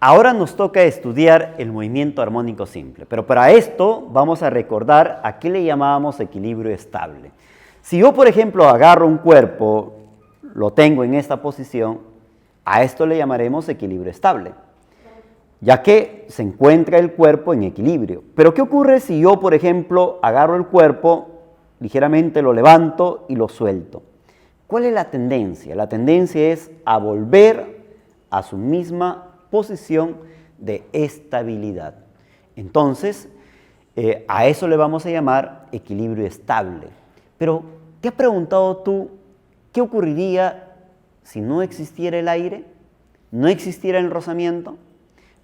Ahora nos toca estudiar el movimiento armónico simple, pero para esto vamos a recordar a qué le llamábamos equilibrio estable. Si yo, por ejemplo, agarro un cuerpo, lo tengo en esta posición, a esto le llamaremos equilibrio estable, ya que se encuentra el cuerpo en equilibrio. Pero ¿qué ocurre si yo, por ejemplo, agarro el cuerpo, ligeramente lo levanto y lo suelto? ¿Cuál es la tendencia? La tendencia es a volver a su misma posición de estabilidad. Entonces, a eso le vamos a llamar equilibrio estable. Pero, ¿te has preguntado tú qué ocurriría si no existiera el aire? ¿No existiera el rozamiento?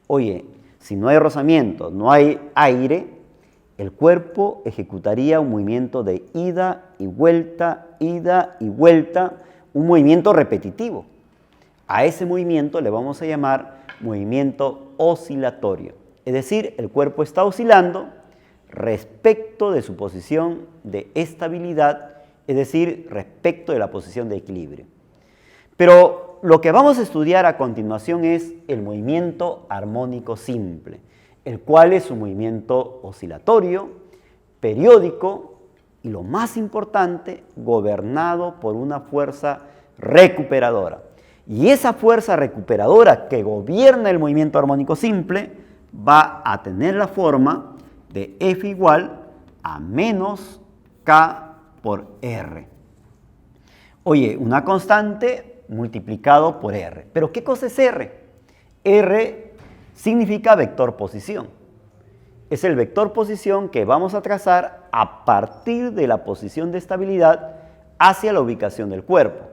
Oye, si no hay rozamiento, no hay aire, el cuerpo ejecutaría un movimiento de ida y vuelta, un movimiento repetitivo. A ese movimiento le vamos a llamar movimiento oscilatorio. Es decir, el cuerpo está oscilando respecto de su posición de estabilidad, es decir, respecto de la posición de equilibrio. Pero lo que vamos a estudiar a continuación es el movimiento armónico simple, el cual es un movimiento oscilatorio, periódico y, lo más importante, gobernado por una fuerza recuperadora. Y esa fuerza recuperadora que gobierna el movimiento armónico simple va a tener la forma de F igual a menos K por R. Oye, una constante multiplicado por R. ¿Pero qué cosa es R? R significa vector posición. Es el vector posición que vamos a trazar a partir de la posición de estabilidad hacia la ubicación del cuerpo.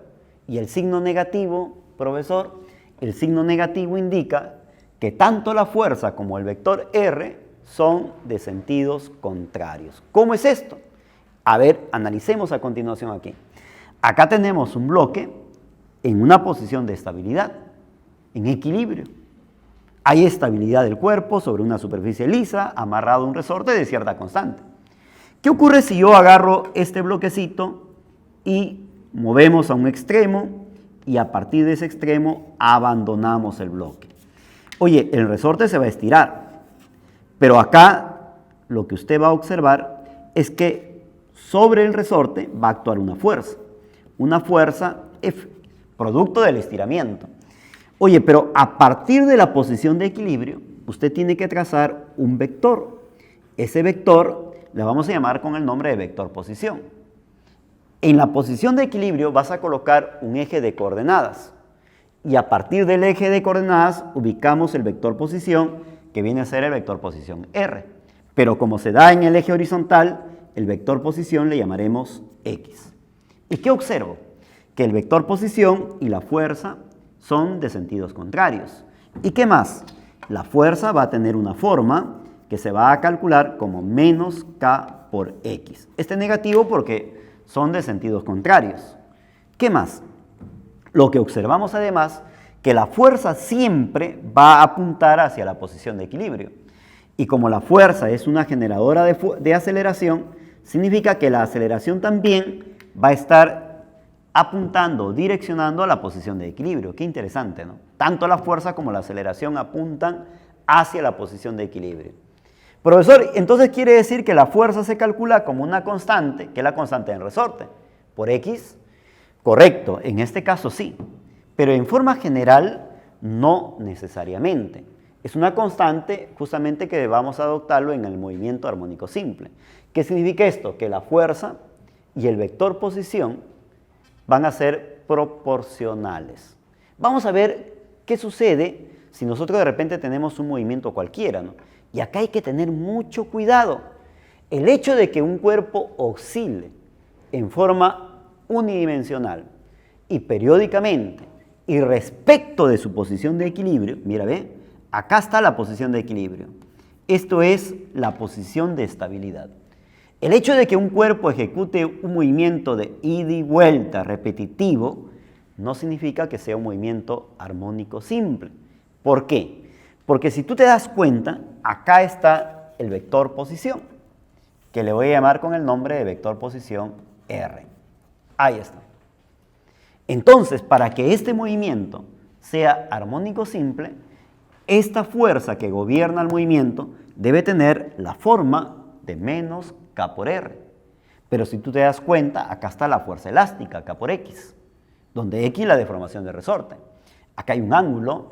Y el signo negativo, profesor, el signo negativo indica que tanto la fuerza como el vector R son de sentidos contrarios. ¿Cómo es esto? A ver, analicemos a continuación aquí. Acá tenemos un bloque en una posición de estabilidad, en equilibrio. Hay estabilidad del cuerpo sobre una superficie lisa, amarrado a un resorte de cierta constante. ¿Qué ocurre si yo agarro este bloquecito y movemos a un extremo y a partir de ese extremo abandonamos el bloque? Oye, el resorte se va a estirar, pero acá lo que usted va a observar es que sobre el resorte va a actuar una fuerza F, producto del estiramiento. Oye, pero a partir de la posición de equilibrio, usted tiene que trazar un vector. Ese vector le vamos a llamar con el nombre de vector posición. En la posición de equilibrio vas a colocar un eje de coordenadas y a partir del eje de coordenadas ubicamos el vector posición, que viene a ser el vector posición R. Pero como se da en el eje horizontal, el vector posición le llamaremos X. ¿Y qué observo? Que el vector posición y la fuerza son de sentidos contrarios. ¿Y qué más? La fuerza va a tener una forma que se va a calcular como menos K por X. Este negativo porque son de sentidos contrarios. ¿Qué más? Lo que observamos además, que la fuerza siempre va a apuntar hacia la posición de equilibrio. Y como la fuerza es una generadora de aceleración, significa que la aceleración también va a estar apuntando, direccionando a la posición de equilibrio. Qué interesante, ¿no? Tanto la fuerza como la aceleración apuntan hacia la posición de equilibrio. Profesor, entonces quiere decir que la fuerza se calcula como una constante, que es la constante del resorte, por X. Correcto, en este caso sí, pero en forma general no necesariamente. Es una constante justamente que vamos a adoptarlo en el movimiento armónico simple. ¿Qué significa esto? Que la fuerza y el vector posición van a ser proporcionales. Vamos a ver qué sucede si nosotros de repente tenemos un movimiento cualquiera, ¿no? Y acá hay que tener mucho cuidado. El hecho de que un cuerpo oscile en forma unidimensional y periódicamente y respecto de su posición de equilibrio, mira, ve, acá está la posición de equilibrio. Esto es la posición de estabilidad. El hecho de que un cuerpo ejecute un movimiento de ida y vuelta repetitivo no significa que sea un movimiento armónico simple. ¿Por qué? Porque si tú te das cuenta, acá está el vector posición, que le voy a llamar con el nombre de vector posición R. Ahí está. Entonces, para que este movimiento sea armónico simple, Esta fuerza que gobierna el movimiento debe tener la forma de menos K por R. Pero si tú te das cuenta, acá está la fuerza elástica, K por X, donde X es la deformación del resorte. Acá hay un ángulo.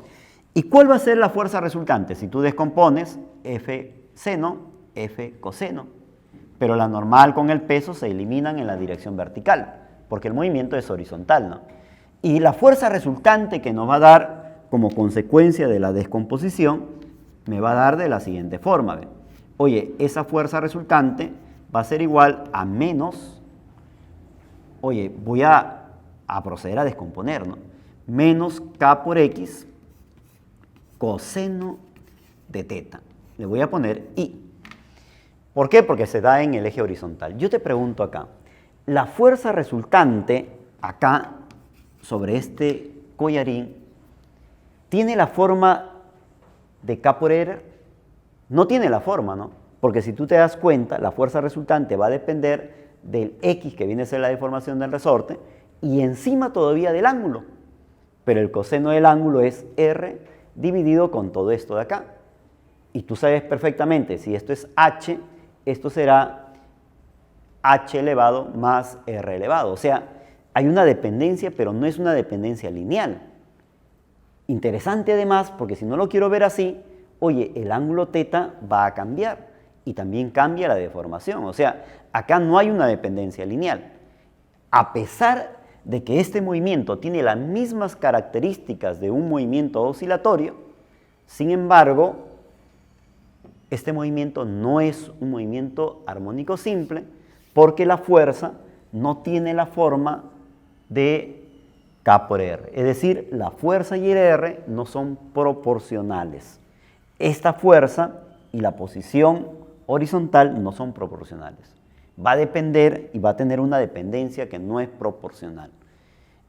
¿Y cuál va a ser la fuerza resultante? Si tú descompones F seno, F coseno. Pero la normal con el peso se eliminan en la dirección vertical, porque el movimiento es horizontal, ¿no? Y la fuerza resultante que nos va a dar como consecuencia de la descomposición, me va a dar de la siguiente forma. ¿Ve? Oye, esa fuerza resultante va a ser igual a menos, oye, voy a proceder a descomponer, ¿no? Menos K por X coseno de teta. Le voy a poner I. ¿Por qué? Porque se da en el eje horizontal. Yo te pregunto acá, la fuerza resultante acá sobre este collarín ¿tiene la forma de K por R? No tiene la forma, ¿no? Porque si tú te das cuenta, la fuerza resultante va a depender del X, que viene a ser la deformación del resorte, y encima todavía del ángulo. Pero el coseno del ángulo es R dividido con todo esto de acá. Y tú sabes perfectamente, si esto es H, esto será H elevado más R elevado. O sea, hay una dependencia, pero no es una dependencia lineal. Interesante además, porque si no lo quiero ver así, oye, el ángulo teta va a cambiar y también cambia la deformación. O sea, acá no hay una dependencia lineal. A pesar de que este movimiento tiene las mismas características de un movimiento oscilatorio, sin embargo, este movimiento no es un movimiento armónico simple porque la fuerza no tiene la forma de K por R. Es decir, la fuerza y el R no son proporcionales. Esta fuerza y la posición horizontal no son proporcionales. Va a depender y va a tener una dependencia que no es proporcional.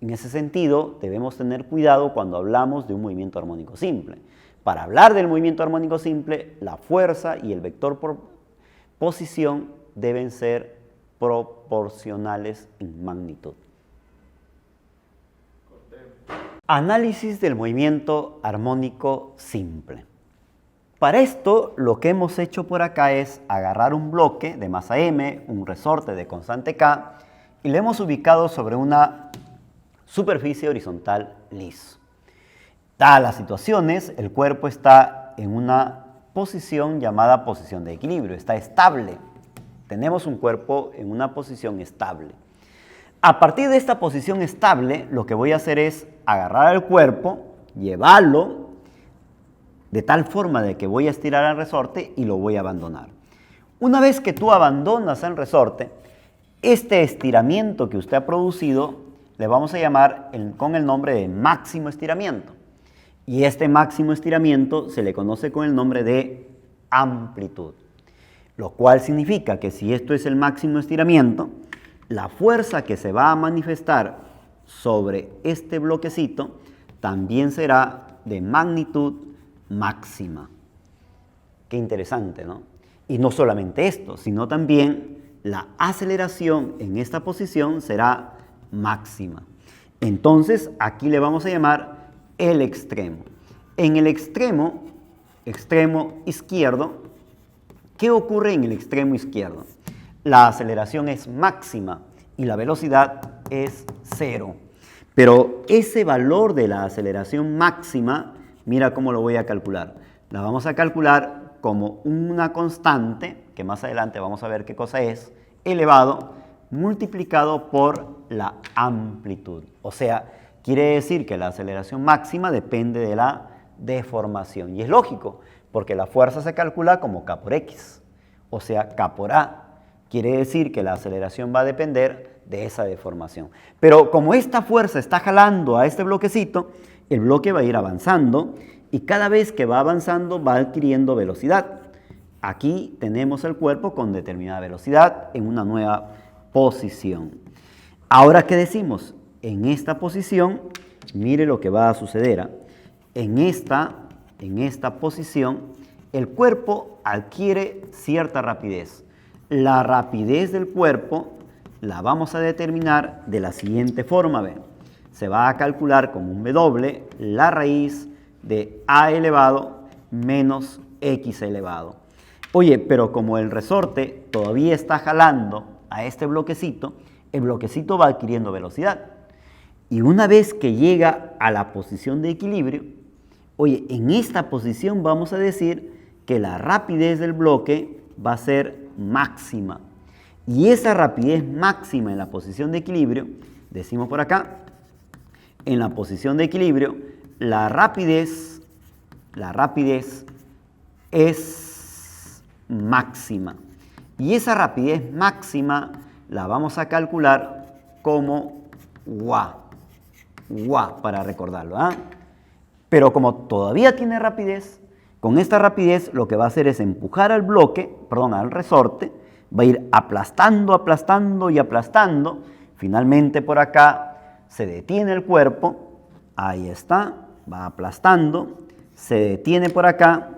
En ese sentido, debemos tener cuidado cuando hablamos de un movimiento armónico simple. Para hablar del movimiento armónico simple, la fuerza y el vector por posición deben ser proporcionales en magnitud. Análisis del movimiento armónico simple. Para esto, lo que hemos hecho por acá es agarrar un bloque de masa m, un resorte de constante k, y lo hemos ubicado sobre una superficie horizontal liso. Dadas las situaciones, el cuerpo está en una posición llamada posición de equilibrio, está estable. Tenemos un cuerpo en una posición estable. A partir de esta posición estable, lo que voy a hacer es agarrar el cuerpo, llevarlo de tal forma de que voy a estirar el resorte y lo voy a abandonar. Una vez que tú abandonas el resorte, este estiramiento que usted ha producido le vamos a llamar con el nombre de máximo estiramiento. Y este máximo estiramiento se le conoce con el nombre de amplitud. Lo cual significa que si esto es el máximo estiramiento, la fuerza que se va a manifestar sobre este bloquecito también será de magnitud máxima. Qué interesante, ¿no? Y no solamente esto, sino también la aceleración en esta posición será máxima. Entonces, aquí le vamos a llamar el extremo. En el extremo izquierdo, ¿qué ocurre en el extremo izquierdo? La aceleración es máxima y la velocidad es 0. Pero ese valor de la aceleración máxima, mira cómo lo voy a calcular. La vamos a calcular como una constante, que más adelante vamos a ver qué cosa es, elevado, multiplicado por la amplitud. O sea, quiere decir que la aceleración máxima depende de la deformación. Y es lógico, porque la fuerza se calcula como K por X, o sea, K por A. Quiere decir que la aceleración va a depender de esa deformación. Pero como esta fuerza está jalando a este bloquecito, el bloque va a ir avanzando y cada vez que va avanzando va adquiriendo velocidad. Aquí tenemos el cuerpo con determinada velocidad en una nueva posición. Ahora, ¿qué decimos? En esta posición, mire lo que va a suceder. En esta posición, el cuerpo adquiere cierta rapidez. La rapidez del cuerpo la vamos a determinar de la siguiente forma. ¿Ven? Se va a calcular como un W la raíz de a elevado menos x elevado. Oye, pero como el resorte todavía está jalando a este bloquecito, el bloquecito va adquiriendo velocidad. Y una vez que llega a la posición de equilibrio, oye, en esta posición vamos a decir que la rapidez del bloque va a ser máxima. Y esa rapidez máxima en la posición de equilibrio, decimos por acá, en la posición de equilibrio, la rapidez es máxima. Y esa rapidez máxima la vamos a calcular como wa para recordarlo. Pero como todavía tiene rapidez, con esta rapidez lo que va a hacer es empujar al al resorte, va a ir aplastando, aplastando y aplastando. Finalmente por acá se detiene el cuerpo, ahí está, va aplastando, se detiene por acá.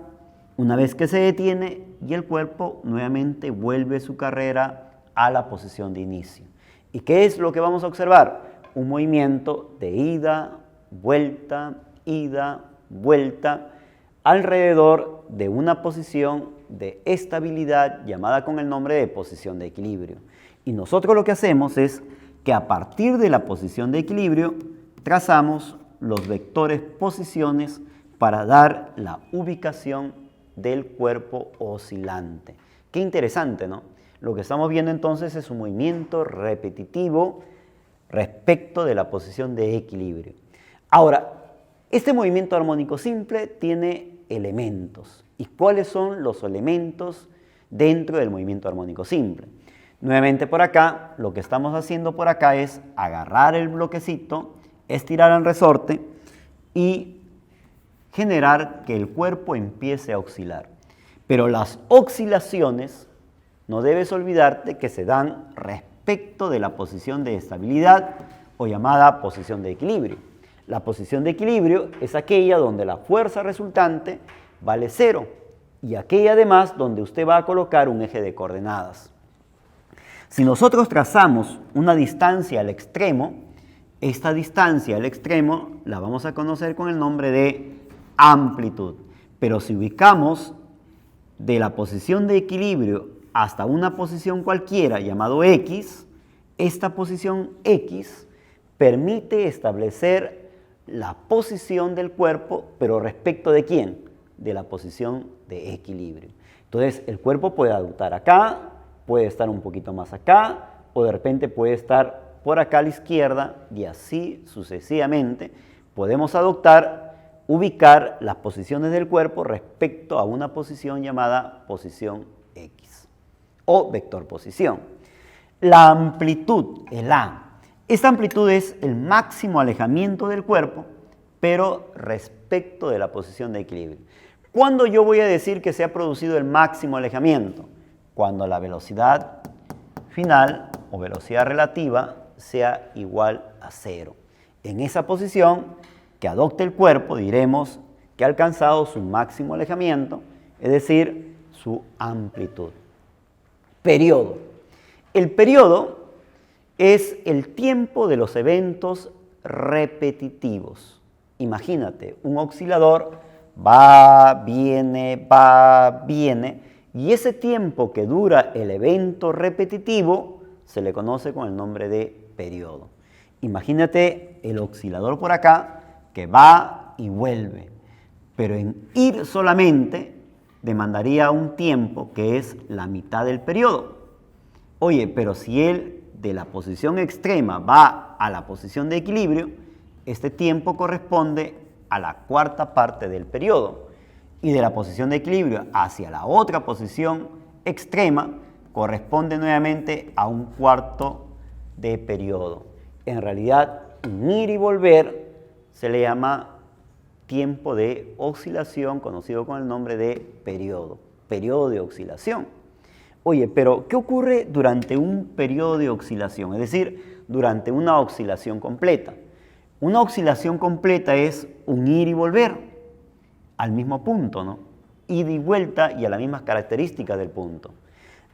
Una vez que se detiene y el cuerpo nuevamente vuelve su carrera a la posición de inicio. ¿Y qué es lo que vamos a observar? Un movimiento de ida, vuelta, alrededor de una posición de estabilidad llamada con el nombre de posición de equilibrio. Y nosotros lo que hacemos es que a partir de la posición de equilibrio trazamos los vectores posiciones para dar la ubicación del cuerpo oscilante. Qué interesante, ¿no? Lo que estamos viendo entonces es un movimiento repetitivo respecto de la posición de equilibrio. Ahora, este movimiento armónico simple tiene elementos. ¿Y cuáles son los elementos dentro del movimiento armónico simple? Nuevamente por acá, lo que estamos haciendo por acá es agarrar el bloquecito, estirar el resorte y generar que el cuerpo empiece a oscilar. Pero las oscilaciones, no debes olvidarte que se dan respecto de la posición de estabilidad o llamada posición de equilibrio. La posición de equilibrio es aquella donde la fuerza resultante vale 0 y aquella además donde usted va a colocar un eje de coordenadas. Si nosotros trazamos una distancia al extremo, esta distancia al extremo la vamos a conocer con el nombre de amplitud. Pero si ubicamos de la posición de equilibrio hasta una posición cualquiera llamado X, esta posición X permite establecer la posición del cuerpo, pero respecto de quién? De la posición de equilibrio. Entonces, el cuerpo puede adoptar acá, puede estar un poquito más acá, o de repente puede estar por acá a la izquierda, y así sucesivamente podemos ubicar las posiciones del cuerpo respecto a una posición llamada posición X o vector posición. La amplitud, el A. Esta amplitud es el máximo alejamiento del cuerpo, pero respecto de la posición de equilibrio. ¿Cuándo yo voy a decir que se ha producido el máximo alejamiento? Cuando la velocidad final o velocidad relativa sea igual a 0. En esa posición que adopte el cuerpo diremos que ha alcanzado su máximo alejamiento, es decir, su amplitud. Periodo. El periodo es el tiempo de los eventos repetitivos. Imagínate, un oscilador va, viene, y ese tiempo que dura el evento repetitivo se le conoce con el nombre de periodo. Imagínate el oscilador por acá que va y vuelve, pero en ir solamente demandaría un tiempo que es la mitad del periodo. Oye, pero si él de la posición extrema va a la posición de equilibrio, este tiempo corresponde a la cuarta parte del periodo. Y de la posición de equilibrio hacia la otra posición extrema corresponde nuevamente a un cuarto de periodo. En realidad, un ir y volver se le llama tiempo de oscilación, conocido con el nombre de periodo de oscilación. Oye, pero ¿qué ocurre durante un periodo de oscilación? Es decir, durante una oscilación completa. Una oscilación completa es un ir y volver al mismo punto, ¿no? Ida y vuelta y a las mismas características del punto.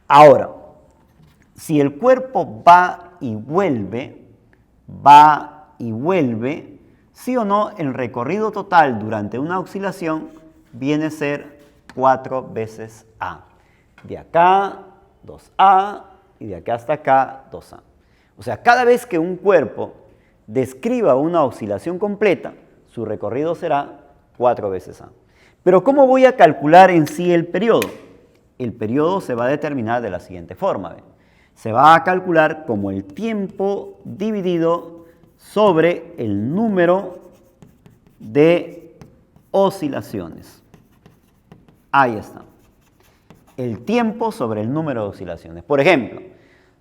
Ahora, si el cuerpo va y vuelve, Sí o no, el recorrido total durante una oscilación viene a ser 4 veces A. De acá, 2A, y de acá hasta acá, 2A. O sea, cada vez que un cuerpo describa una oscilación completa, su recorrido será 4 veces A. Pero ¿cómo voy a calcular en sí el periodo? El periodo se va a determinar de la siguiente forma. Se va a calcular como el tiempo dividido sobre el número de oscilaciones. Ahí está. El tiempo sobre el número de oscilaciones. Por ejemplo,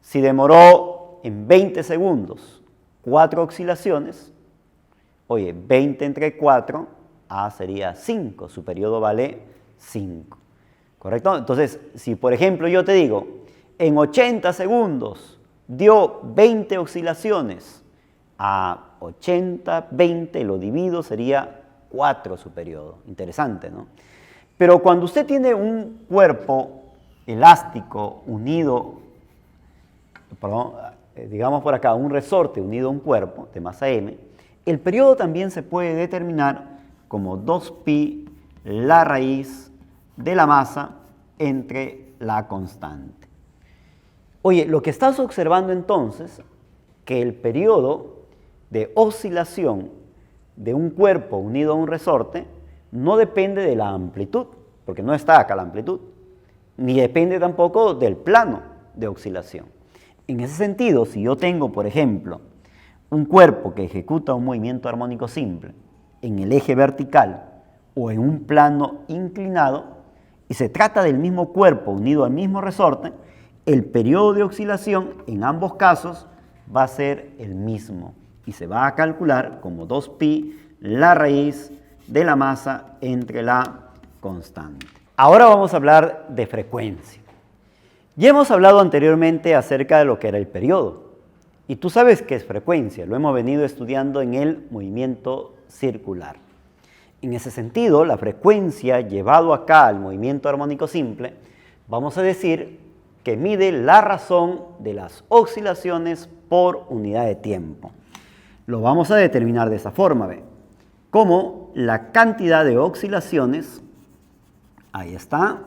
si demoró en 20 segundos 4 oscilaciones, oye, 20 entre 4, A sería 5, su periodo vale 5. ¿Correcto? Entonces, si por ejemplo yo te digo, en 80 segundos dio 20 oscilaciones, a 80, 20 lo divido, sería 4 su periodo. Interesante, ¿no? Pero cuando usted tiene un cuerpo elástico unido, digamos por acá, un resorte unido a un cuerpo de masa m, el periodo también se puede determinar como 2pi la raíz de la masa entre la constante. Oye, lo que estás observando entonces, que el periodo de oscilación de un cuerpo unido a un resorte no depende de la amplitud, porque no está acá la amplitud, ni depende tampoco del plano de oscilación. En ese sentido, si yo tengo, por ejemplo, un cuerpo que ejecuta un movimiento armónico simple en el eje vertical o en un plano inclinado, y se trata del mismo cuerpo unido al mismo resorte, el periodo de oscilación en ambos casos va a ser el mismo y se va a calcular como 2pi la raíz de la masa entre la constante. Ahora vamos a hablar de frecuencia. Ya hemos hablado anteriormente acerca de lo que era el periodo. Y tú sabes qué es frecuencia, lo hemos venido estudiando en el movimiento circular. En ese sentido, la frecuencia llevado acá al movimiento armónico simple, vamos a decir que mide la razón de las oscilaciones por unidad de tiempo. Lo vamos a determinar de esa forma, ¿ve? Como la cantidad de oscilaciones, ahí está,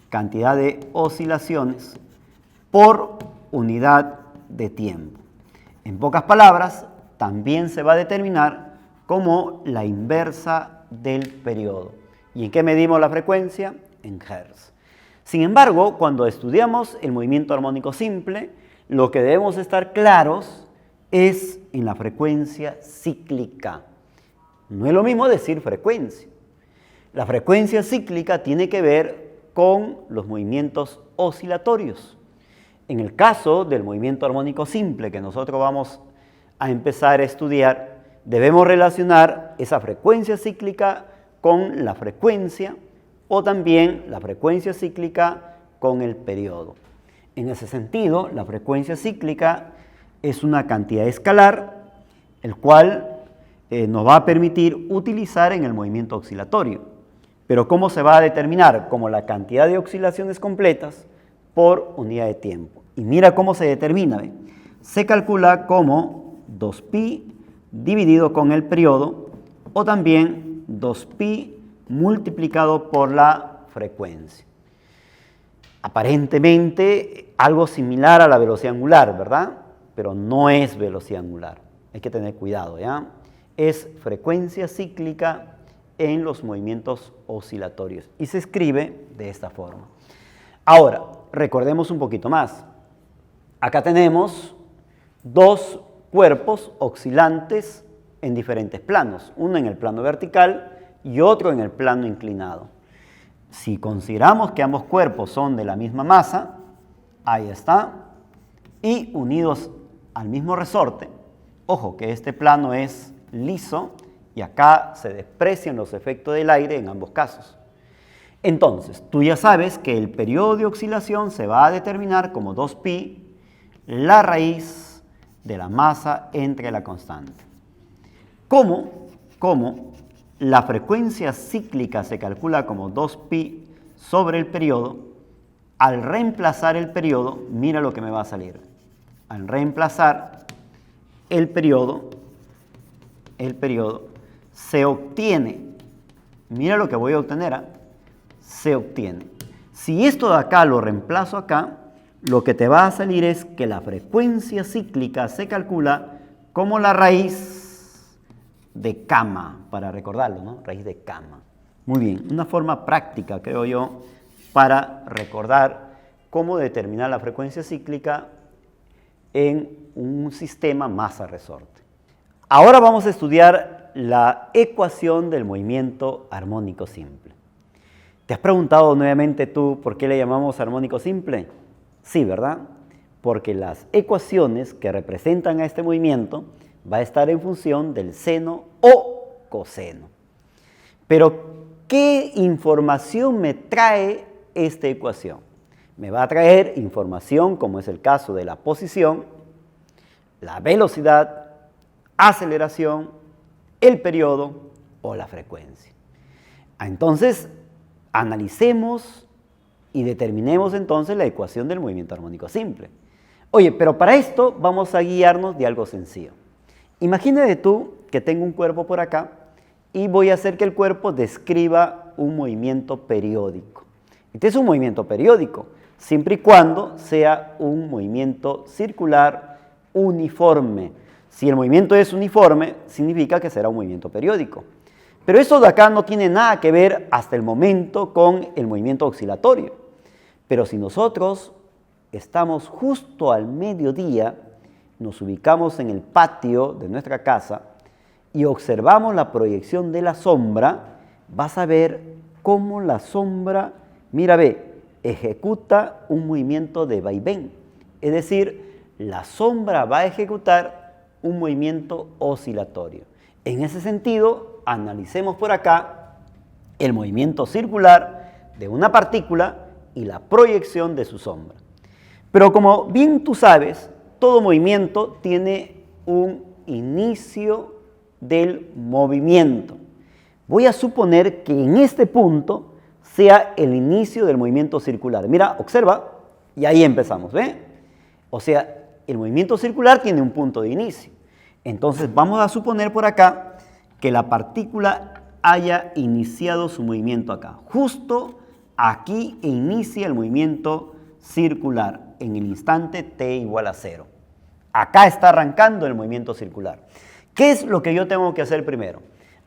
cantidad de oscilaciones por unidad de tiempo. En pocas palabras, también se va a determinar como la inversa del periodo. ¿Y en qué medimos la frecuencia? En Hertz. Sin embargo, cuando estudiamos el movimiento armónico simple, lo que debemos estar claros es en la frecuencia cíclica. No es lo mismo decir frecuencia. La frecuencia cíclica tiene que ver con los movimientos oscilatorios. En el caso del movimiento armónico simple que nosotros vamos a empezar a estudiar, debemos relacionar esa frecuencia cíclica con la frecuencia o también la frecuencia cíclica con el periodo. En ese sentido, la frecuencia cíclica es una cantidad escalar, el cual nos va a permitir utilizar en el movimiento oscilatorio. Pero ¿cómo se va a determinar? Como la cantidad de oscilaciones completas por unidad de tiempo. Y mira cómo se determina. ¿Ve? Se calcula como 2pi dividido con el periodo o también 2pi multiplicado por la frecuencia. Aparentemente algo similar a la velocidad angular, ¿verdad? Pero no es velocidad angular. Hay que tener cuidado, ¿ya? Es frecuencia cíclica en los movimientos oscilatorios y se escribe de esta forma. Ahora, recordemos un poquito más. Acá tenemos dos cuerpos oscilantes en diferentes planos, uno en el plano vertical y otro en el plano inclinado. Si consideramos que ambos cuerpos son de la misma masa, ahí está, y unidos al mismo resorte, ojo que este plano es liso y acá se desprecian los efectos del aire en ambos casos. Entonces, tú ya sabes que el periodo de oscilación se va a determinar como 2pi la raíz de la masa entre la constante. ¿Cómo la frecuencia cíclica se calcula como 2pi sobre el periodo? Al reemplazar el periodo, mira lo que me va a salir. Al reemplazar el periodo el periodo, se obtiene, mira lo que voy a obtener, se obtiene. Si esto de acá lo reemplazo acá, lo que te va a salir es que la frecuencia cíclica se calcula como la raíz de cama, para recordarlo, ¿no? Raíz de cama. Muy bien, una forma práctica, creo yo, para recordar cómo determinar la frecuencia cíclica en un sistema masa-resorte. Ahora vamos a estudiar la ecuación del movimiento armónico simple. ¿Te has preguntado nuevamente tú por qué le llamamos armónico simple? Sí, ¿verdad? Porque las ecuaciones que representan a este movimiento va a estar en función del seno o coseno. Pero, ¿qué información me trae esta ecuación? Me va a traer información como es el caso de la posición, la velocidad, aceleración, el periodo o la frecuencia. Entonces, analicemos y determinemos entonces la ecuación del movimiento armónico simple. Oye, pero para esto vamos a guiarnos de algo sencillo. Imagínate tú que tengo un cuerpo por acá y voy a hacer que el cuerpo describa un movimiento periódico. Este es un movimiento periódico, siempre y cuando sea un movimiento circular uniforme. Si el movimiento es uniforme, significa que será un movimiento periódico. Pero eso de acá no tiene nada que ver hasta el momento con el movimiento oscilatorio. Pero si nosotros estamos justo al mediodía, nos ubicamos en el patio de nuestra casa y observamos la proyección de la sombra, vas a ver cómo la sombra, mira, ve, ejecuta un movimiento de vaivén. Es decir, la sombra va a ejecutar un movimiento oscilatorio. En ese sentido, analicemos por acá el movimiento circular de una partícula y la proyección de su sombra. Pero como bien tú sabes, todo movimiento tiene un inicio del movimiento. Voy a suponer que en este punto sea el inicio del movimiento circular. Mira, observa, y ahí empezamos, ¿ve? O sea, el movimiento circular tiene un punto de inicio. Entonces vamos a suponer por acá que la partícula haya iniciado su movimiento acá. Justo aquí inicia el movimiento circular en el instante t igual a 0. Acá está arrancando el movimiento circular. ¿Qué es lo que yo tengo que hacer primero?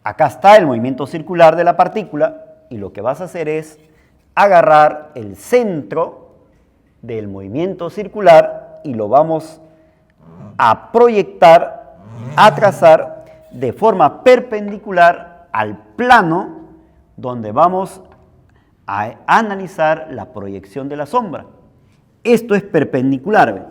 Acá está el movimiento circular de la partícula y lo que vas a hacer es agarrar el centro del movimiento circular y lo vamos a proyectar, a trazar de forma perpendicular al plano donde vamos a analizar la proyección de la sombra. Esto es perpendicular, ¿ve?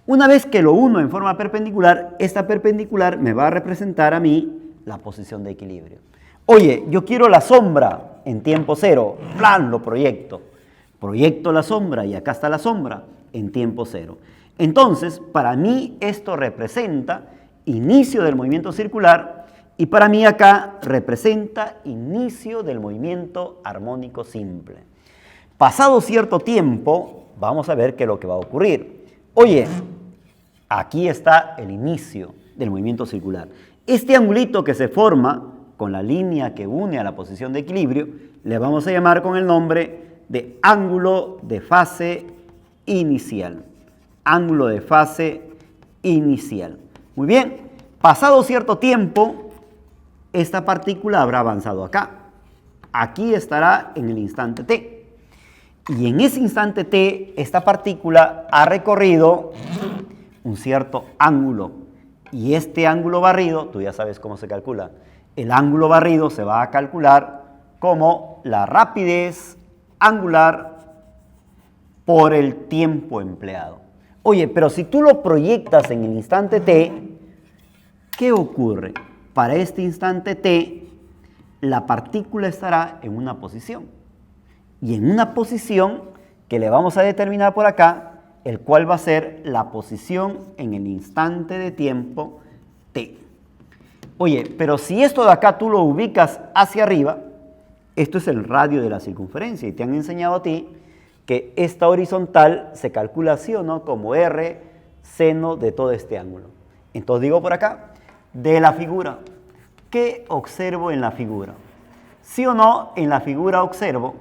Una vez que lo uno en forma perpendicular, esta perpendicular me va a representar a mí la posición de equilibrio. Oye, yo quiero la sombra en tiempo cero, plan, lo proyecto. Proyecto la sombra y acá está la sombra en tiempo cero. Entonces, para mí esto representa inicio del movimiento circular y para mí acá representa inicio del movimiento armónico simple. Pasado cierto tiempo, vamos a ver qué es lo que va a ocurrir. Oye, aquí está el inicio del movimiento circular. Este angulito que se forma con la línea que une a la posición de equilibrio, le vamos a llamar con el nombre de ángulo de fase inicial. Ángulo de fase inicial. Muy bien, pasado cierto tiempo, esta partícula habrá avanzado acá. Aquí estará en el instante t. Y en ese instante t, esta partícula ha recorrido un cierto ángulo. Y este ángulo barrido, tú ya sabes cómo se calcula. El ángulo barrido se va a calcular como la rapidez angular por el tiempo empleado. Oye, pero si tú lo proyectas en el instante t, ¿qué ocurre? Para este instante t, la partícula estará en una posición. Y en una posición que le vamos a determinar por acá, el cual va a ser la posición en el instante de tiempo t. Oye, pero si esto de acá tú lo ubicas hacia arriba, esto es el radio de la circunferencia y te han enseñado a ti que esta horizontal se calcula así o no como r seno de todo este ángulo. Entonces digo por acá, de la figura, ¿qué observo en la figura? ¿Sí o no? En la figura observo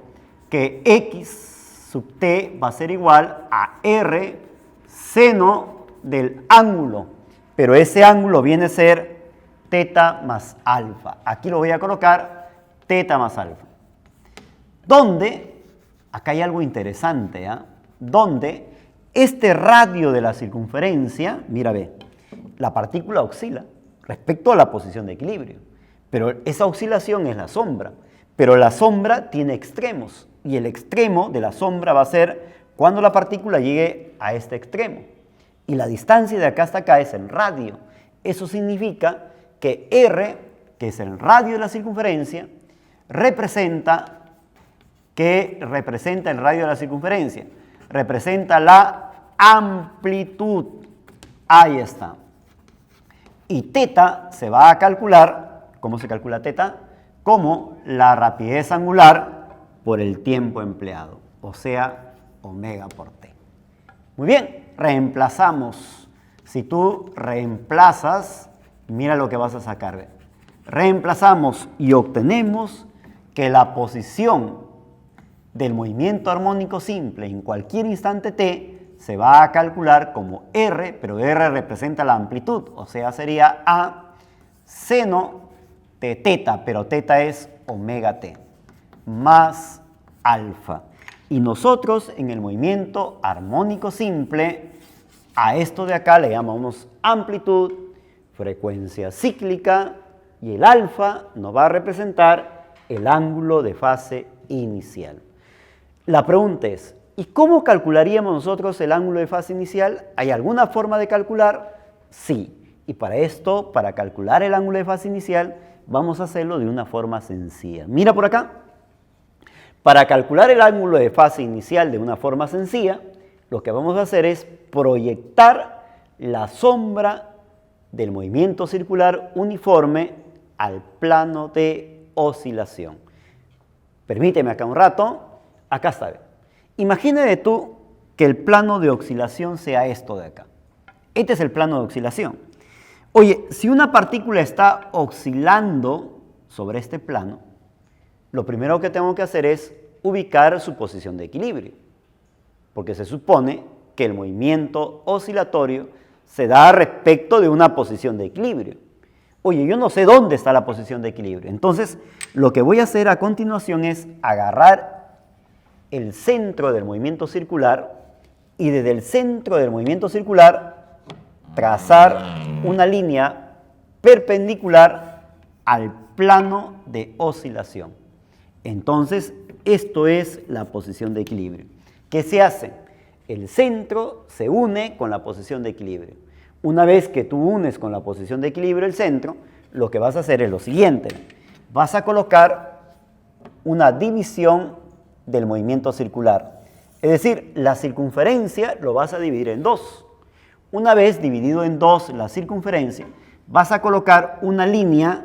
que x sub t va a ser igual a r seno del ángulo, pero ese ángulo viene a ser teta más alfa. Aquí lo voy a colocar teta más alfa. Donde, acá hay algo interesante, donde este radio de la circunferencia, mira, ve, la partícula oscila respecto a la posición de equilibrio, pero esa oscilación es la sombra, pero la sombra tiene extremos, y el extremo de la sombra va a ser cuando la partícula llegue a este extremo, y la distancia de acá hasta acá es el radio. Eso significa que R, que es el radio de la circunferencia, representa el radio de la circunferencia, representa la amplitud. Ahí está. Y teta se va a calcular, ¿cómo se calcula teta? Como la rapidez angular por el tiempo empleado, o sea, omega por t. Muy bien, reemplazamos. Si tú reemplazas, mira lo que vas a sacar. ¿Ve? Reemplazamos y obtenemos que la posición del movimiento armónico simple en cualquier instante t se va a calcular como r, pero r representa la amplitud, o sea, sería a seno de teta, pero teta es omega t, más alfa. Y nosotros en el movimiento armónico simple, a esto de acá le llamamos amplitud, frecuencia cíclica, y el alfa nos va a representar el ángulo de fase inicial. La pregunta es, ¿y cómo calcularíamos nosotros el ángulo de fase inicial? ¿Hay alguna forma de calcular? Sí. Y para esto, para calcular el ángulo de fase inicial, vamos a hacerlo de una forma sencilla. Mira por acá. Para calcular el ángulo de fase inicial de una forma sencilla, lo que vamos a hacer es proyectar la sombra del movimiento circular uniforme al plano de oscilación. Permíteme acá un rato. Acá está. Imagínate tú que el plano de oscilación sea esto de acá. Este es el plano de oscilación. Oye, si una partícula está oscilando sobre este plano, lo primero que tengo que hacer es ubicar su posición de equilibrio, porque se supone que el movimiento oscilatorio se da respecto de una posición de equilibrio. Oye, yo no sé dónde está la posición de equilibrio. Entonces, lo que voy a hacer a continuación es agarrar el centro del movimiento circular y desde el centro del movimiento circular trazar una línea perpendicular al plano de oscilación. Entonces, esto es la posición de equilibrio. ¿Qué se hace? El centro se une con la posición de equilibrio. Una vez que tú unes con la posición de equilibrio el centro, lo que vas a hacer es lo siguiente. Vas a colocar una división del movimiento circular. Es decir, la circunferencia lo vas a dividir en dos. Una vez dividido en dos la circunferencia, vas a colocar una línea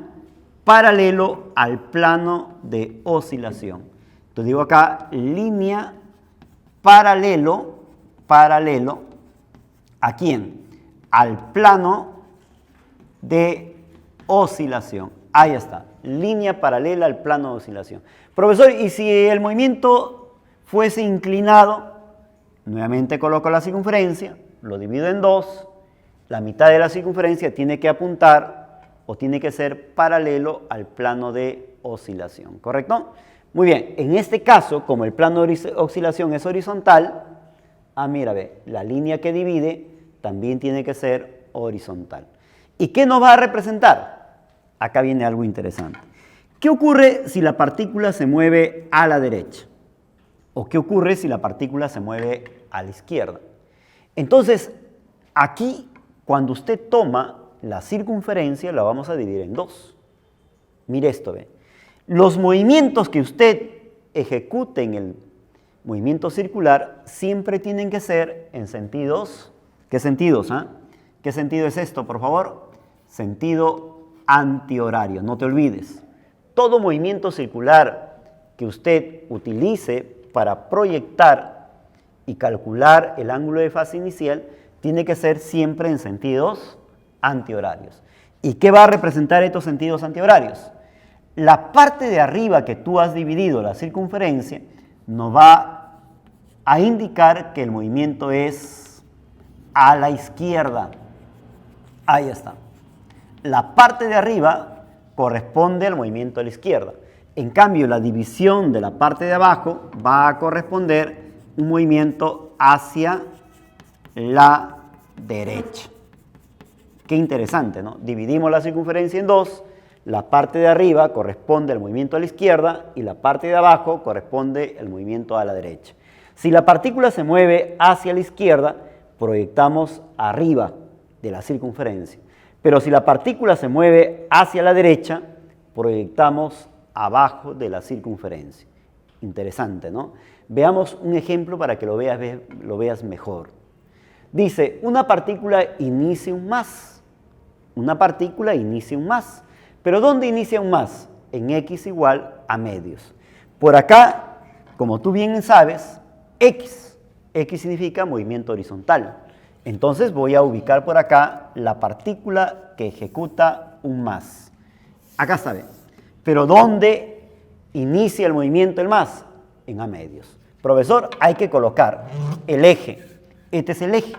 paralelo al plano de oscilación. Entonces digo acá, línea paralelo, ¿a quién? Al plano de oscilación. Ahí está, línea paralela al plano de oscilación. Profesor, ¿y si el movimiento fuese inclinado? Nuevamente coloco la circunferencia, lo divido en dos, la mitad de la circunferencia tiene que apuntar o tiene que ser paralelo al plano de oscilación, ¿correcto? Muy bien, en este caso, como el plano de oscilación es horizontal, mira, ve, la línea que divide también tiene que ser horizontal. ¿Y qué nos va a representar? Acá viene algo interesante. ¿Qué ocurre si la partícula se mueve a la derecha? ¿O qué ocurre si la partícula se mueve a la izquierda? Entonces, aquí, cuando usted toma la circunferencia, la vamos a dividir en dos. Mire esto, ve. Los movimientos que usted ejecute en el movimiento circular siempre tienen que ser en sentidos. ¿Qué sentidos? ¿Qué sentido es esto, por favor? Sentido antihorario, no te olvides. Todo movimiento circular que usted utilice para proyectar y calcular el ángulo de fase inicial tiene que ser siempre en sentidos antihorarios. ¿Y qué va a representar estos sentidos antihorarios? La parte de arriba que tú has dividido, la circunferencia, nos va a indicar que el movimiento es a la izquierda. Ahí está. La parte de arriba corresponde al movimiento a la izquierda. En cambio, la división de la parte de abajo va a corresponder un movimiento hacia la derecha. Qué interesante, ¿no? Dividimos la circunferencia en dos. La parte de arriba corresponde al movimiento a la izquierda y la parte de abajo corresponde al movimiento a la derecha. Si la partícula se mueve hacia la izquierda, proyectamos arriba de la circunferencia. Pero si la partícula se mueve hacia la derecha, proyectamos abajo de la circunferencia. Interesante, ¿no? Veamos un ejemplo para que lo veas mejor. Dice, una partícula inicia un más. Una partícula inicia un más. ¿Pero dónde inicia un más? En x igual a medios. Por acá, como tú bien sabes, x. X significa movimiento horizontal. Entonces voy a ubicar por acá la partícula que ejecuta un más. Acá está bien. Pero ¿dónde inicia el movimiento el más? En a medios. Profesor, hay que colocar el eje. Este es el eje.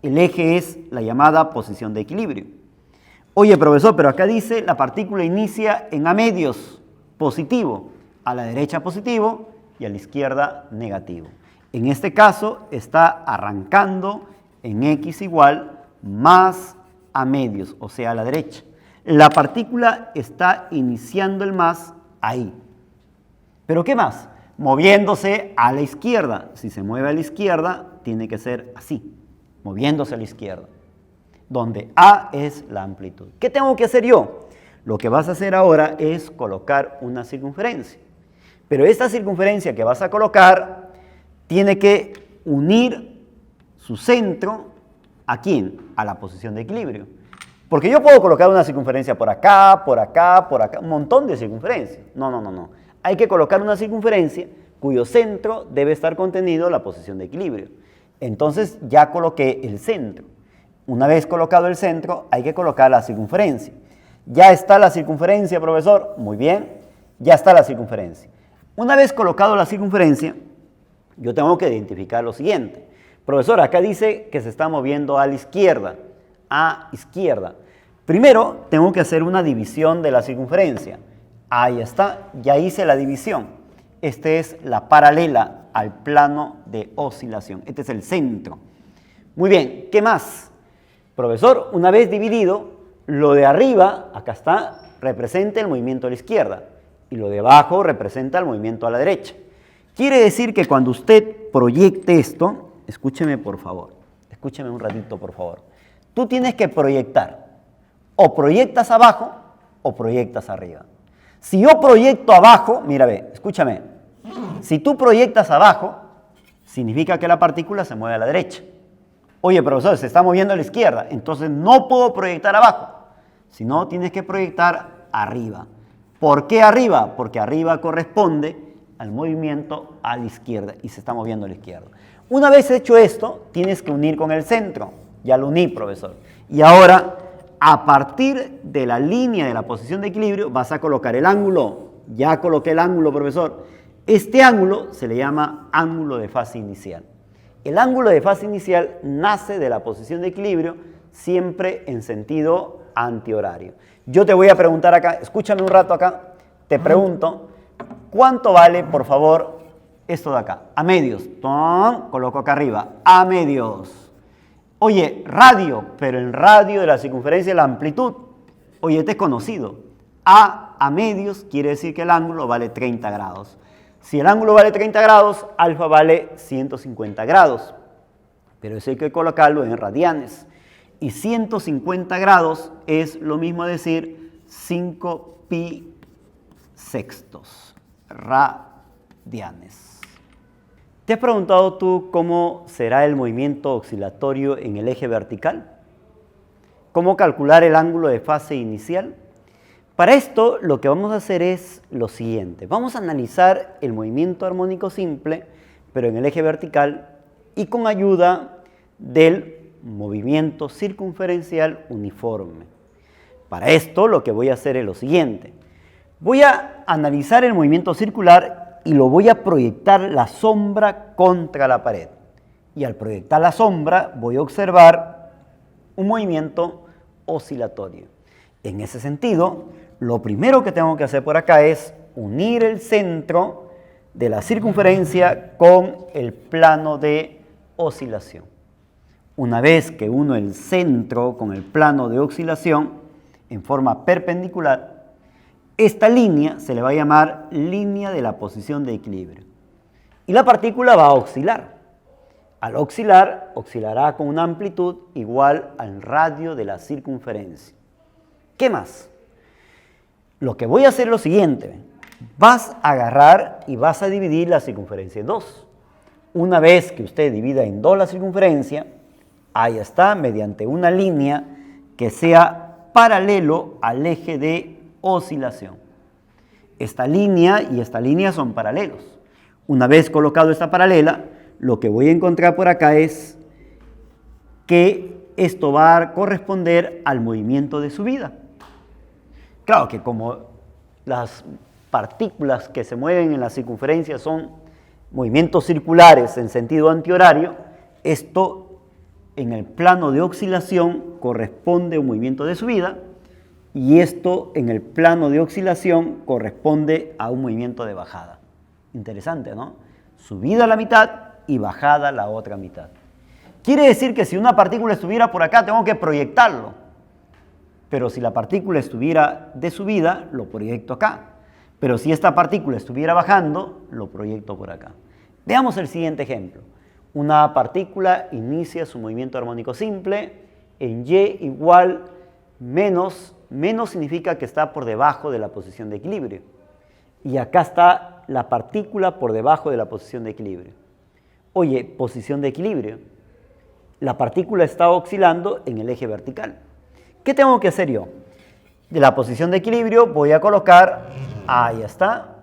El eje es la llamada posición de equilibrio. Oye, profesor, pero acá dice la partícula inicia en a medios, positivo. A la derecha positivo y a la izquierda negativo. En este caso está arrancando en x igual más a medios, o sea, a la derecha. La partícula está iniciando el más ahí. ¿Pero qué más? Moviéndose a la izquierda. Si se mueve a la izquierda, tiene que ser así, moviéndose a la izquierda, donde A es la amplitud. ¿Qué tengo que hacer yo? Lo que vas a hacer ahora es colocar una circunferencia. Pero esta circunferencia que vas a colocar tiene que unir su centro, ¿a quién? A la posición de equilibrio. Porque yo puedo colocar una circunferencia por acá, por acá, por acá, un montón de circunferencias. No. Hay que colocar una circunferencia cuyo centro debe estar contenido en la posición de equilibrio. Entonces ya coloqué el centro. Una vez colocado el centro, hay que colocar la circunferencia. ¿Ya está la circunferencia, profesor? Muy bien, ya está la circunferencia. Una vez colocado la circunferencia, yo tengo que identificar lo siguiente. Profesor, acá dice que se está moviendo a la izquierda. A izquierda. Primero, tengo que hacer una división de la circunferencia. Ahí está, ya hice la división. Esta es la paralela al plano de oscilación. Este es el centro. Muy bien, ¿qué más? Profesor, una vez dividido, lo de arriba, acá está, representa el movimiento a la izquierda. Y lo de abajo representa el movimiento a la derecha. Quiere decir que cuando usted proyecte esto, escúcheme por favor, escúcheme un ratito por favor. Tú tienes que proyectar, o proyectas abajo o proyectas arriba. Si yo proyecto abajo, mira, ve, escúchame, si tú proyectas abajo, significa que la partícula se mueve a la derecha. Oye, profesor, se está moviendo a la izquierda, entonces no puedo proyectar abajo, sino tienes que proyectar arriba. ¿Por qué arriba? Porque arriba corresponde al movimiento a la izquierda y se está moviendo a la izquierda. Una vez hecho esto, tienes que unir con el centro. Ya lo uní, profesor. Y ahora, a partir de la línea de la posición de equilibrio, vas a colocar el ángulo. Ya coloqué el ángulo, profesor. Este ángulo se le llama ángulo de fase inicial. El ángulo de fase inicial nace de la posición de equilibrio siempre en sentido antihorario. Yo te voy a preguntar acá, escúchame un rato acá, te pregunto, ¿cuánto vale, por favor, esto de acá? A medios. ¡Tom! Coloco acá arriba. A medios. Oye, radio, pero en radio de la circunferencia la amplitud. Oye, este es conocido. A medios quiere decir que el ángulo vale 30 grados. Si el ángulo vale 30 grados, alfa vale 150 grados. Pero eso hay que colocarlo en radianes. Y 150 grados es lo mismo decir 5 pi sextos radianes. ¿Te has preguntado tú cómo será el movimiento oscilatorio en el eje vertical? ¿Cómo calcular el ángulo de fase inicial? Para esto lo que vamos a hacer es lo siguiente. Vamos a analizar el movimiento armónico simple, pero en el eje vertical y con ayuda del movimiento circunferencial uniforme. Para esto lo que voy a hacer es lo siguiente. Voy a analizar el movimiento circular y lo voy a proyectar la sombra contra la pared. Y al proyectar la sombra voy a observar un movimiento oscilatorio. En ese sentido, lo primero que tengo que hacer por acá es unir el centro de la circunferencia con el plano de oscilación. Una vez que uno el centro con el plano de oscilación en forma perpendicular, esta línea se le va a llamar línea de la posición de equilibrio. Y la partícula va a oscilar. Al oscilar, oscilará con una amplitud igual al radio de la circunferencia. ¿Qué más? Lo que voy a hacer es lo siguiente. Vas a agarrar y vas a dividir la circunferencia en dos. Una vez que usted divida en dos la circunferencia, ahí está, mediante una línea que sea paralelo al eje de oscilación. Esta línea y esta línea son paralelos. Una vez colocado esta paralela, lo que voy a encontrar por acá es que esto va a corresponder al movimiento de subida. Claro que como las partículas que se mueven en la circunferencia son movimientos circulares en sentido antihorario, esto en el plano de oscilación corresponde a un movimiento de subida y esto en el plano de oscilación corresponde a un movimiento de bajada. Interesante, ¿no? Subida a la mitad y bajada a la otra mitad. Quiere decir que si una partícula estuviera por acá, tengo que proyectarlo. Pero si la partícula estuviera de subida, lo proyecto acá. Pero si esta partícula estuviera bajando, lo proyecto por acá. Veamos el siguiente ejemplo. Una partícula inicia su movimiento armónico simple en Y igual menos. Menos significa que está por debajo de la posición de equilibrio. Y acá está la partícula por debajo de la posición de equilibrio. Oye, posición de equilibrio. La partícula está oscilando en el eje vertical. ¿Qué tengo que hacer yo? De la posición de equilibrio voy a colocar, ahí está,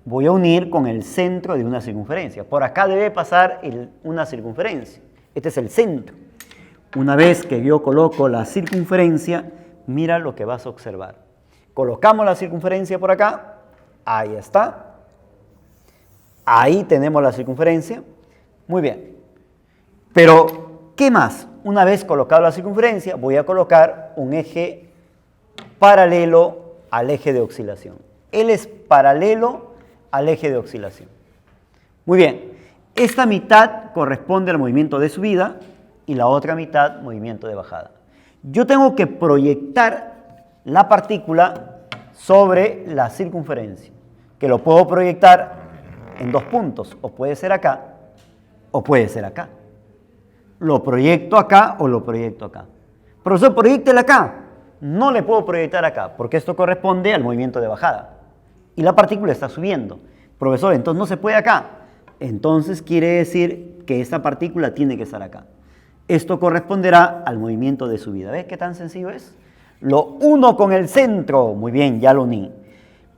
voy a unir con el centro de una circunferencia. Por acá debe pasar una circunferencia. Este es el centro. Una vez que yo coloco la circunferencia, mira lo que vas a observar. Colocamos la circunferencia por acá, ahí está. Ahí tenemos la circunferencia. Muy bien. Pero, ¿qué más? Una vez colocado la circunferencia, voy a colocar un eje paralelo al eje de oscilación. Él es paralelo al eje de oscilación. Muy bien. Esta mitad corresponde al movimiento de subida y la otra mitad movimiento de bajada. Yo tengo que proyectar la partícula sobre la circunferencia, que lo puedo proyectar en dos puntos, o puede ser acá, o puede ser acá. Lo proyecto acá o lo proyecto acá. Profesor, proyéctela acá. No le puedo proyectar acá, porque esto corresponde al movimiento de bajada. Y la partícula está subiendo. Profesor, entonces no se puede acá. Entonces quiere decir que esta partícula tiene que estar acá. Esto corresponderá al movimiento de subida. ¿Ves qué tan sencillo es? Lo uno con el centro. Muy bien, ya lo uní.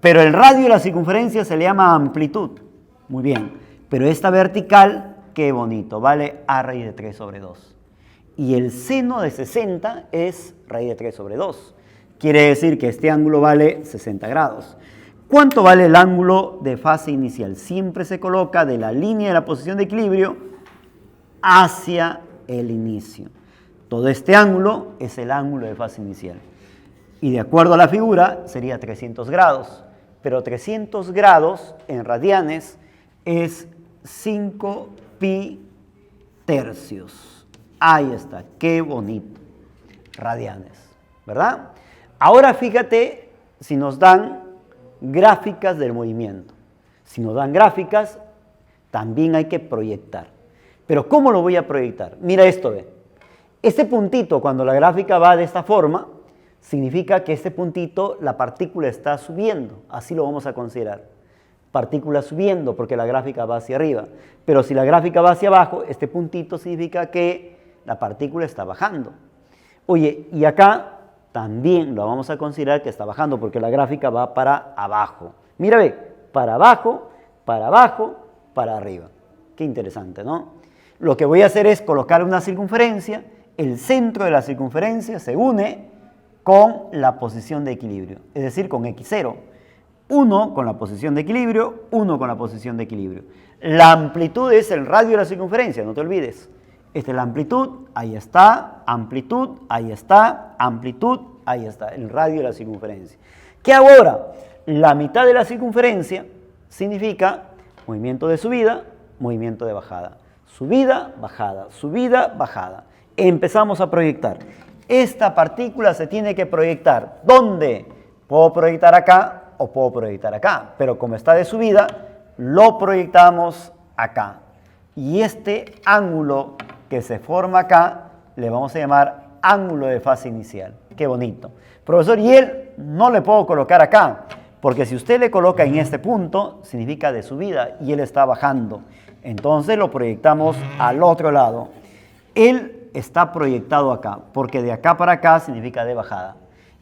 Pero el radio de la circunferencia se le llama amplitud. Muy bien. Pero esta vertical, qué bonito, vale a raíz de 3 sobre 2. Y el seno de 60 es raíz de 3 sobre 2. Quiere decir que este ángulo vale 60 grados. ¿Cuánto vale el ángulo de fase inicial? Siempre se coloca de la línea de la posición de equilibrio hacia el inicio. Todo este ángulo es el ángulo de fase inicial. Y de acuerdo a la figura sería 300 grados. Pero 300 grados en radianes es 5 pi tercios. Ahí está, qué bonito. Radianes, ¿verdad? Ahora fíjate si nos dan gráficas del movimiento. Si nos dan gráficas, también hay que proyectar. Pero ¿cómo lo voy a proyectar? Mira esto, ve. Este puntito, cuando la gráfica va de esta forma, significa que este puntito, la partícula está subiendo. Así lo vamos a considerar. Partícula subiendo, porque la gráfica va hacia arriba. Pero si la gráfica va hacia abajo, este puntito significa que la partícula está bajando. Oye, y acá también lo vamos a considerar que está bajando, porque la gráfica va para abajo. Mira, ve, para abajo, para arriba. Qué interesante, ¿no? Lo que voy a hacer es colocar una circunferencia, el centro de la circunferencia se une con la posición de equilibrio, es decir, con x0. 1 con la posición de equilibrio, 1 con la posición de equilibrio. La amplitud es el radio de la circunferencia, no te olvides. Esta es la amplitud, ahí está, amplitud, ahí está, amplitud, ahí está, el radio de la circunferencia. ¿Qué hago ahora? La mitad de la circunferencia significa movimiento de subida, movimiento de bajada. Subida, bajada, subida, bajada. Empezamos a proyectar. Esta partícula se tiene que proyectar. ¿Dónde? Puedo proyectar acá o puedo proyectar acá, pero como está de subida, lo proyectamos acá. Y este ángulo que se forma acá, le vamos a llamar ángulo de fase inicial. Qué bonito. Profesor, y él no le puedo colocar acá, porque si usted le coloca en este punto, significa de subida y él está bajando. Entonces lo proyectamos al otro lado. Él está proyectado acá, porque de acá para acá significa de bajada.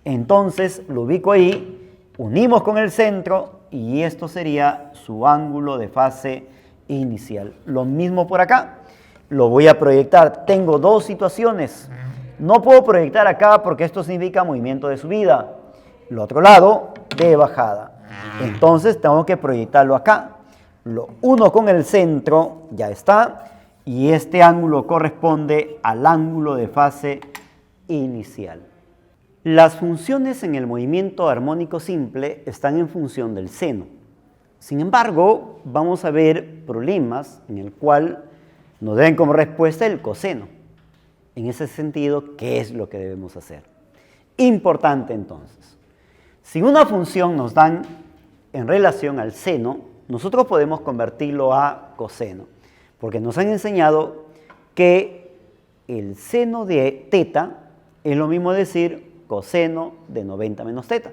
Entonces lo ubico ahí, unimos con el centro y esto sería su ángulo de fase inicial. Lo mismo por acá, lo voy a proyectar. Tengo dos situaciones. No puedo proyectar acá porque esto significa movimiento de subida. El otro lado, de bajada. Entonces tengo que proyectarlo acá. Lo uno con el centro, ya está. Y este ángulo corresponde al ángulo de fase inicial. Las funciones en el movimiento armónico simple están en función del seno. Sin embargo, vamos a ver problemas en el cual nos den como respuesta el coseno. En ese sentido, ¿qué es lo que debemos hacer? Importante entonces. Si una función nos dan en relación al seno, nosotros podemos convertirlo a coseno, porque nos han enseñado que el seno de teta es lo mismo decir coseno de 90 menos teta,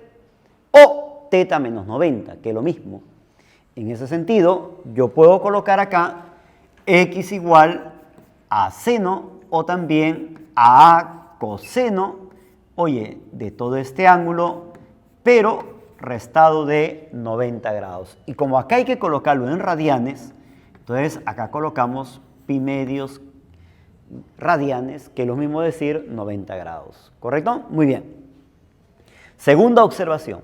o teta menos 90, que es lo mismo. En ese sentido, yo puedo colocar acá x igual a seno o también a coseno, oye, de todo este ángulo, pero restado de 90 grados. Y como acá hay que colocarlo en radianes, entonces acá colocamos pi medios radianes, que es lo mismo decir 90 grados. ¿Correcto? Muy bien. Segunda observación.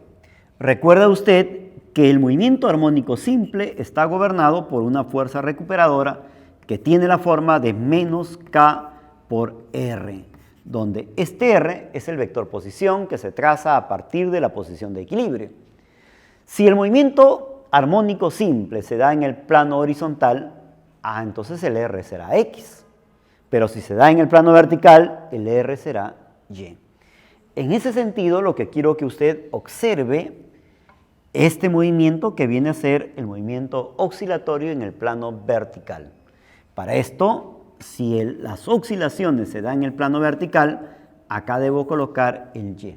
Recuerda usted que el movimiento armónico simple está gobernado por una fuerza recuperadora que tiene la forma de menos k por r, donde este r es el vector posición que se traza a partir de la posición de equilibrio. Si el movimiento armónico simple se da en el plano horizontal, entonces el r será x. Pero si se da en el plano vertical, el r será y. En ese sentido, lo que quiero que usted observe este movimiento que viene a ser el movimiento oscilatorio en el plano vertical. Para esto, si las oscilaciones se dan en el plano vertical, acá debo colocar el y.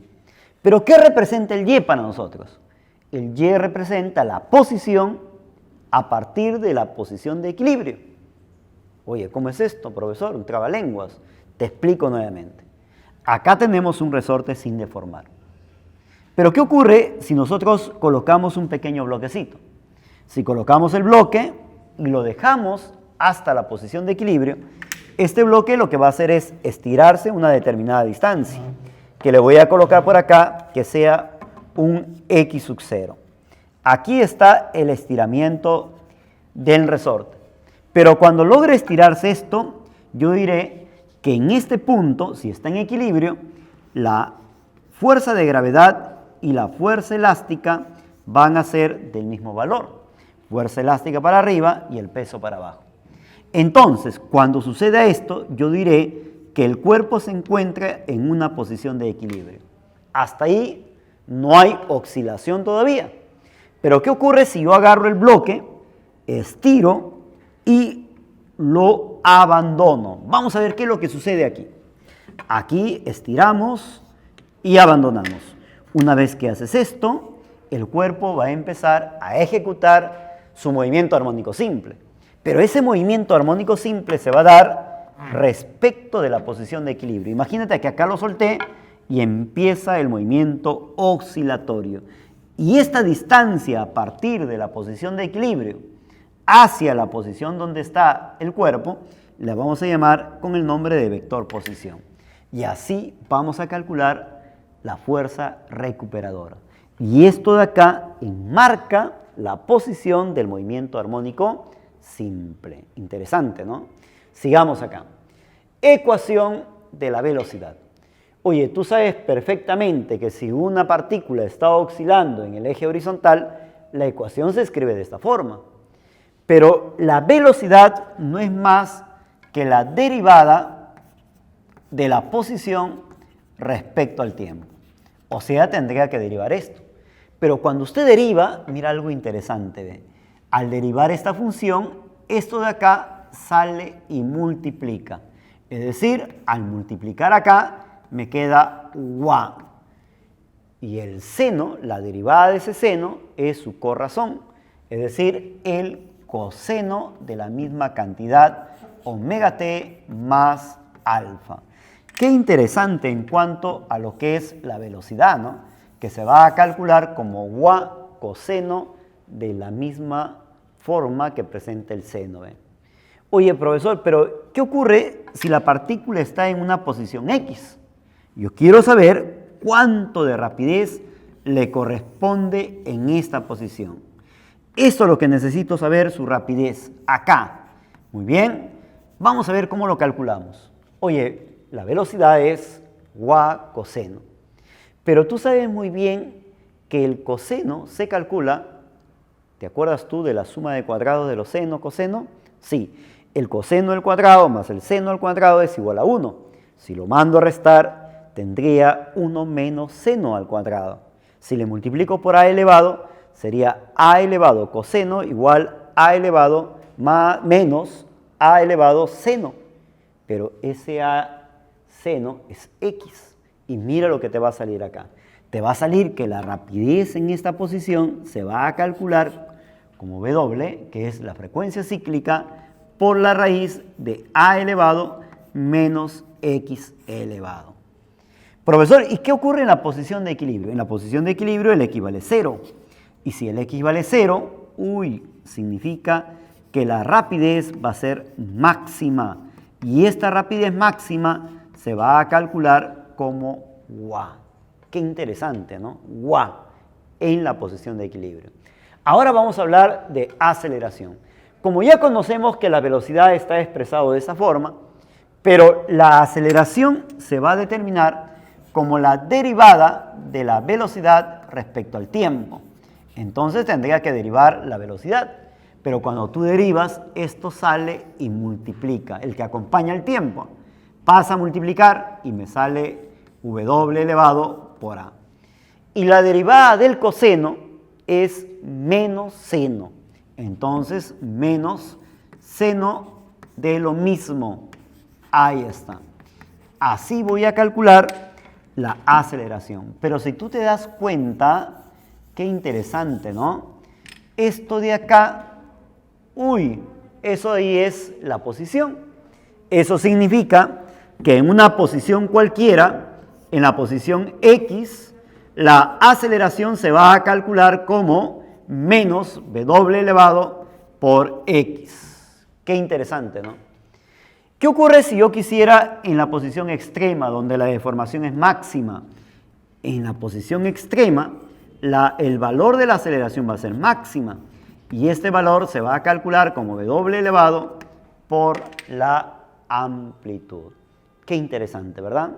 ¿Pero qué representa el y para nosotros? El y representa la posición a partir de la posición de equilibrio. Oye, ¿cómo es esto, profesor? Un trabalenguas. Te explico nuevamente. Acá tenemos un resorte sin deformar. Pero ¿qué ocurre si nosotros colocamos un pequeño bloquecito? Si colocamos el bloque y lo dejamos hasta la posición de equilibrio, este bloque lo que va a hacer es estirarse una determinada distancia, que le voy a colocar por acá que sea un x sub 0. Aquí está el estiramiento del resorte. Pero cuando logre estirarse esto, yo diré que en este punto, si está en equilibrio, la fuerza de gravedad y la fuerza elástica van a ser del mismo valor. Fuerza elástica para arriba y el peso para abajo. Entonces, cuando suceda esto, yo diré que el cuerpo se encuentra en una posición de equilibrio. Hasta ahí no hay oscilación todavía. Pero ¿qué ocurre si yo agarro el bloque, estiro y lo abandono? Vamos a ver qué es lo que sucede aquí. Aquí estiramos y abandonamos. Una vez que haces esto, el cuerpo va a empezar a ejecutar su movimiento armónico simple. Pero ese movimiento armónico simple se va a dar respecto de la posición de equilibrio. Imagínate que acá lo solté y empieza el movimiento oscilatorio. Y esta distancia a partir de la posición de equilibrio hacia la posición donde está el cuerpo, la vamos a llamar con el nombre de vector posición. Y así vamos a calcular la fuerza recuperadora. Y esto de acá enmarca la posición del movimiento armónico simple. Interesante, ¿no? Sigamos acá. Ecuación de la velocidad. Oye, tú sabes perfectamente que si una partícula está oscilando en el eje horizontal, la ecuación se escribe de esta forma. Pero la velocidad no es más que la derivada de la posición respecto al tiempo. O sea, tendría que derivar esto. Pero cuando usted deriva, mira algo interesante, ¿ve? Al derivar esta función, esto de acá sale y multiplica. Es decir, al multiplicar acá, me queda UA. Y el seno, la derivada de ese seno, es su corrazón. Es decir, el coseno de la misma cantidad, omega t más alfa. Qué interesante en cuanto a lo que es la velocidad, ¿no? Que se va a calcular como UA coseno de la misma forma que presenta el seno, ¿eh? Oye, profesor, pero ¿qué ocurre si la partícula está en una posición X? Yo quiero saber cuánto de rapidez le corresponde en esta posición. Esto es lo que necesito saber, su rapidez, acá. Muy bien, vamos a ver cómo lo calculamos. Oye, la velocidad es UA coseno. Pero tú sabes muy bien que el coseno se calcula, ¿te acuerdas tú de la suma de cuadrados de los seno, coseno? Sí, el coseno al cuadrado más el seno al cuadrado es igual a 1. Si lo mando a restar, tendría 1 menos seno al cuadrado. Si le multiplico por a elevado, sería a elevado coseno igual a elevado menos a elevado seno. Pero ese a seno es x. Y mira lo que te va a salir acá. Te va a salir que la rapidez en esta posición se va a calcular como W, que es la frecuencia cíclica, por la raíz de a elevado menos x elevado. Profesor, ¿y qué ocurre en la posición de equilibrio? En la posición de equilibrio el x vale 0. Y si el x vale 0, significa que la rapidez va a ser máxima. Y esta rapidez máxima se va a calcular como UA. Qué interesante, ¿no? UA en la posición de equilibrio. Ahora vamos a hablar de aceleración. Como ya conocemos que la velocidad está expresada de esa forma, pero la aceleración se va a determinar como la derivada de la velocidad respecto al tiempo. Entonces tendría que derivar la velocidad. Pero cuando tú derivas, esto sale y multiplica, el que acompaña el tiempo. Pasa a multiplicar y me sale W elevado por A. Y la derivada del coseno es menos seno. Entonces, menos seno de lo mismo. Ahí está. Así voy a calcular la aceleración. Pero si tú te das cuenta, qué interesante, ¿no? Esto de acá, eso ahí es la posición. Eso significa que en una posición cualquiera, en la posición X, la aceleración se va a calcular como menos W elevado por X. Qué interesante, ¿no? ¿Qué ocurre si yo quisiera en la posición extrema, donde la deformación es máxima? En la posición extrema, el valor de la aceleración va a ser máxima. Y este valor se va a calcular como W elevado por la amplitud. Qué interesante, ¿verdad?